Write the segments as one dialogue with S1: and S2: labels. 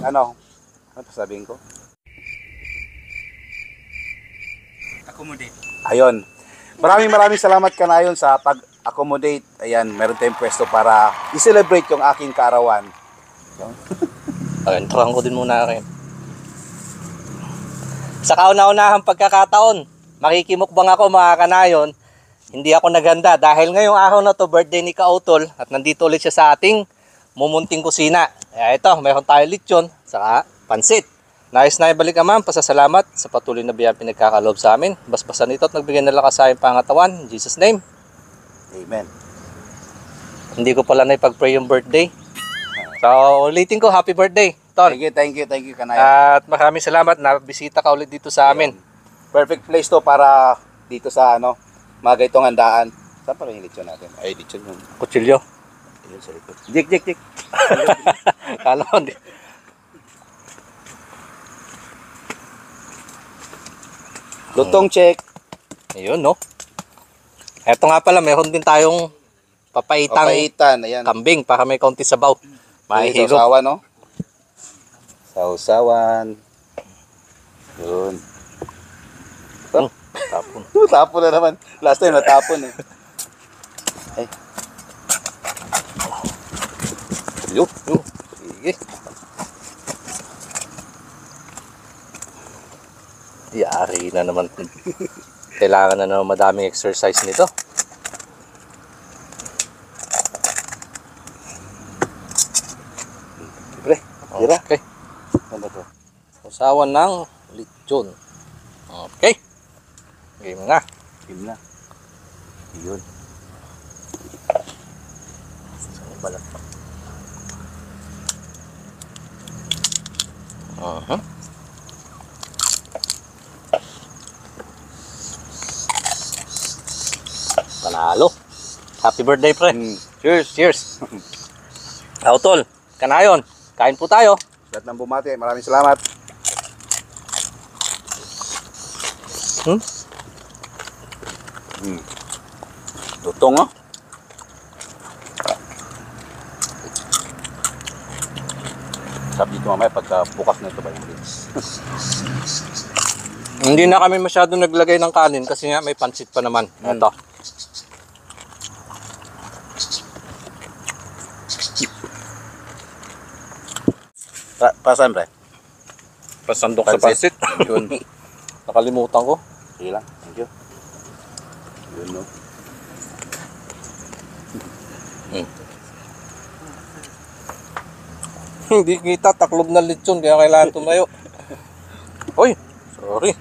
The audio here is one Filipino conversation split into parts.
S1: ano sabihin ko?
S2: Accommodate.
S1: Ayun. Maraming salamat Kanayon sa pag-accommodate. Ayan, meron tayong pwesto para i-celebrate yung aking kaarawan.
S3: Introhan ko din muna rin. Sa kauna-unahang pagkakataon, makikimukbang ako mga Kanayon. Hindi ako naghanda dahil ngayong araw na to birthday ni Kautol at nandito ulit siya sa ating mumunting kusina. Kaya ito, mayroon tayo lechon saka pansit. Nais na ibalik naman, pasasalamat sa patuloy na biyayang pinagkakaloob sa amin. Basbasan ito at nagbigay ng lakas sa aming pangatawan. In Jesus' name.
S1: Amen.
S3: Hindi ko pala na ipag-pray yung birthday. So, ulitin ko, happy birthday, Tol.
S1: Thank you Kanayon.
S3: At maraming salamat na bisita ka ulit dito sa amin.
S1: Perfect place to para dito sa mga ganitong handaan. Saan pa rin yung lechon natin? Ay, lechon yung
S3: Kutsilyo.
S1: yun sa likod. Jik.
S3: Kala ko, hindi.
S1: Lutong check.
S3: Ayun, no? Eto nga pala, meron din tayong papaitang
S1: Papaitan, ayan.
S3: kambing para may kaunti sabaw. Mahihigop.
S1: Sausawan, no? Sausawan. Yun.
S3: Tapon.
S1: Tapon na naman. Last time natapon eh. Ay.
S3: Yo. Sige. Yari na naman. Kailangan na naman madaming exercise nito.
S1: Pre, tira.
S3: Okay.
S1: Ano to?
S3: Usawan ng lechon. Okay. Game na.
S1: Game na. Yun.
S3: Saan balat pa? Panalo. Happy birthday, pre. Cheers. Kautol, Kanayon, kain po tayo.
S1: Lahat ng bumati, maraming salamat. Lutong, no? Sabi dito mamaya pagka bukas na ito ba yung rinse.
S3: Hindi na kami masyado naglagay ng kanin kasi nga may pansit pa naman. Ito.
S1: Pasan, pre?
S3: Pasandok sa pansit.
S1: Yun.
S3: Nakalimutan ko.
S1: Sige lang. Thank you. Yun, no?
S3: Hindi kita, taklob na lechon kaya kailangan tumayo. Uy, sorry.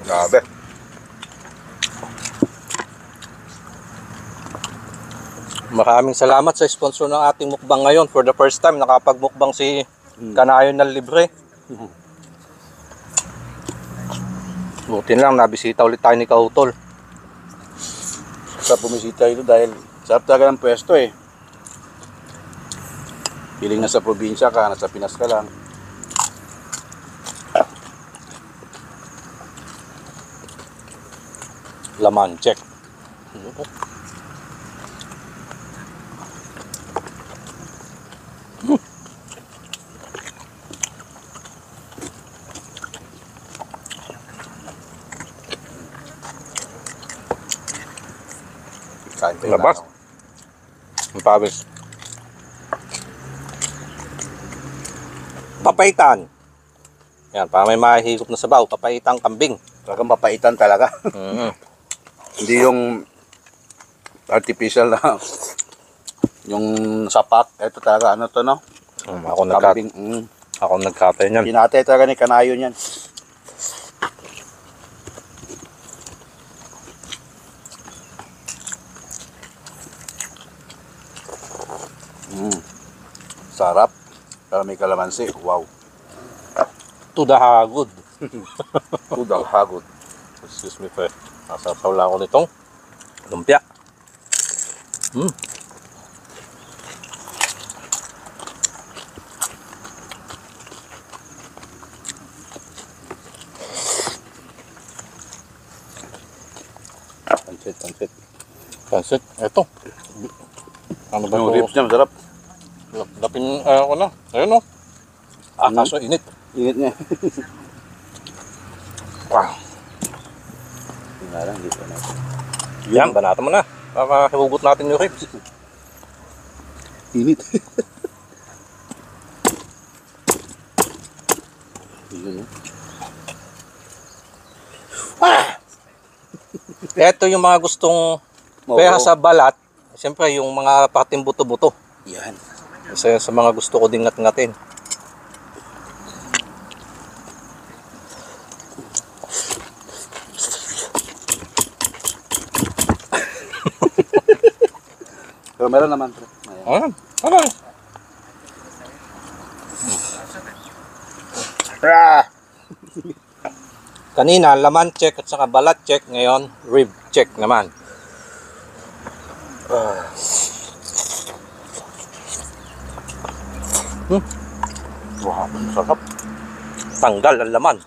S1: Grabe.
S3: Maraming salamat sa sponsor ng ating mukbang ngayon. For the first time, nakapagmukbang si Kanayon ng libre. Buti lang, nabisita ulit tayo ni Kautol.
S1: Sa pumisita ito dahil sarap talaga ng pwesto eh. Piling na sa probinsya ka, nasa Pinas ka lang.
S3: Laman, check.
S1: Kain pa
S3: Labas. Ang pawis. Papaitan. Yan, para may mahihigop na sabaw. Papaitang kambing.
S1: Talagang mapaitan talaga. Hindi yung artificial na yung sapak. Ito talaga, ano to, no? Kambing.
S3: Ako nagkatay niyan.
S1: Hinatay talaga ni Kanayon yan. Sarap. Pero may kalamansi. Wow.
S3: Tudahagod.
S1: Udang hagod.
S3: Excuse me, pre. Nasasaw lang ako nitong lumpia.
S1: Pansit.
S3: Pansit. Ito. Ano ba
S1: Yung
S3: ito?
S1: ribs niya, masarap.
S3: Lapin ko na. Ayun o. Kaso init.
S1: Init niya.
S3: Wow.
S1: Nga lang, dito na.
S3: Yan, banata mo na. Para hihugot natin yung ribs.
S1: Init. Yun,
S3: Ito yung mga gustong peha sa balat. Siyempre, yung mga pating buto-buto.
S1: Yan.
S3: Isa yan sa mga gusto ko din ngat-ngatin.
S1: Pero meron naman. Ayan.
S3: Ano? Kanina, laman check at saka balat check. Ngayon, rib check naman.
S1: Wow, sarap.
S3: Tanggal ang laman.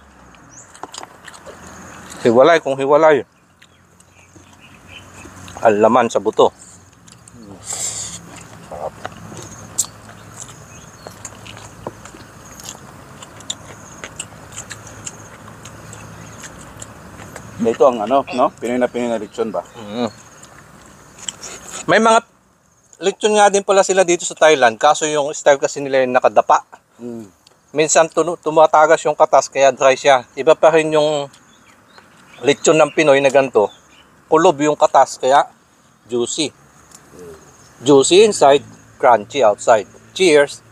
S3: Hiwalay kung hiwalay. Ang laman sa buto.
S1: Sarap. Ito ang ano, no? Pinoy na lechon ba?
S3: May mga lechon nga din pala sila dito sa Thailand. Kaso yung style kasi nila yung nakadapa.
S1: Mm.
S3: Minsan tumatagas yung katas kaya dry siya. Iba pa rin yung lechon ng Pinoy na ganito. Kulob yung katas kaya juicy. Juicy inside, crunchy outside. Cheers!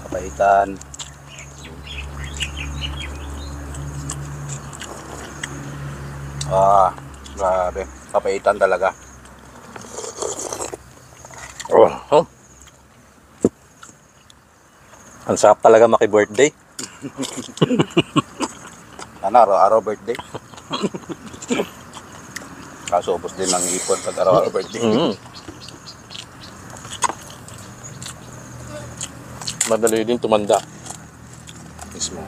S1: Kapaitan. Grabe. Kapaitan talaga.
S3: Oh. Ang sarap talaga maki-birthday.
S1: Ano, araw-araw birthday. Kaso ubos din ng ipon pag araw-araw birthday.
S3: Madali din tumanda.
S1: Mismo.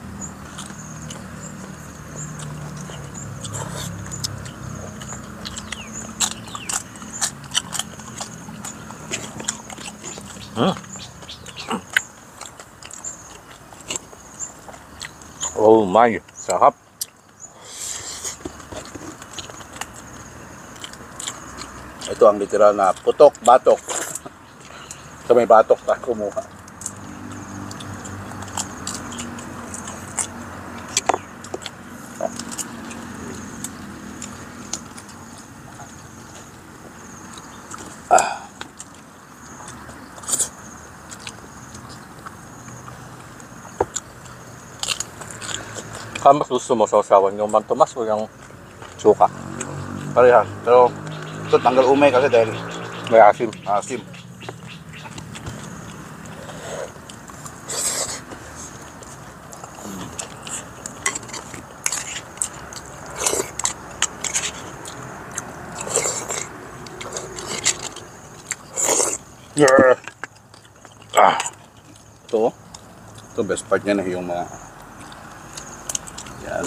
S3: Oh my, sarap.
S1: Ito ang literal na putok, batok. Sa may batok tayo kumuha.
S3: Mas gusto mo sausawan yung mantumas o yung suka?
S1: Parehas. Pero ito tanggal umay kasi dahil
S3: May asim.
S1: asim. Ito best part niya na yung mga yan.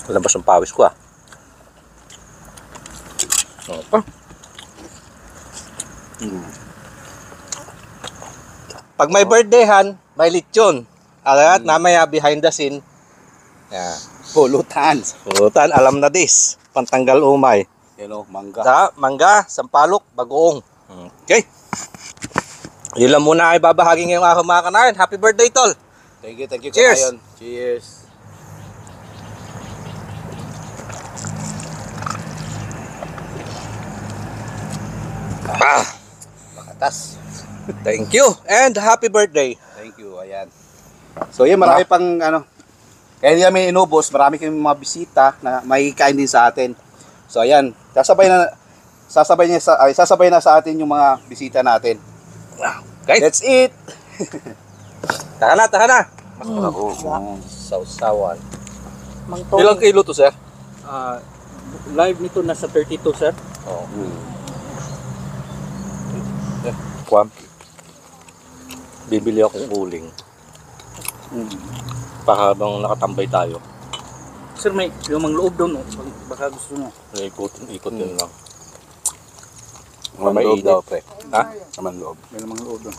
S3: Labas ang pawis ko ah. Pag may birthdayhan, may lechon. At namaya behind the scene. Yeah.
S1: Pulutan.
S3: Pulutan, alam na this. Pantanggal umay.
S1: Yan o, mangga.
S3: Mangga, sampalok, bagoong. Okay. Yun lang muna ay babahagi ngayong araw mga kanayon. Happy birthday, tol!
S1: Thank you,
S3: Cheers.
S1: Kanayon. Cheers. Makatas.
S3: Thank you and happy birthday.
S1: Thank you, ayan. So yan, marami pang ano. Kaya hindi kami inubos, marami kami mga bisita na may kain din sa atin. So ayan, sasabay na sa atin yung mga bisita natin.
S3: Okay.
S1: Let's eat.
S3: Taka na. Mas
S1: Ako.
S3: sausawan.
S4: Mang Tony.
S3: Ilang kilo to, sir?
S2: Live nito nasa 32, sir.
S3: Oo.
S1: Hmm.
S3: Kwan. Bibili akong uling. Habang nakatambay tayo.
S2: Sir, may lumang loob doon. Oh. Baka gusto nyo.
S3: Ikot-ikot yun lang.
S1: Naman
S3: May
S1: loob
S3: init.
S1: daw, pre.
S3: Ha?
S1: Naman loob.
S2: May lumang loob doon.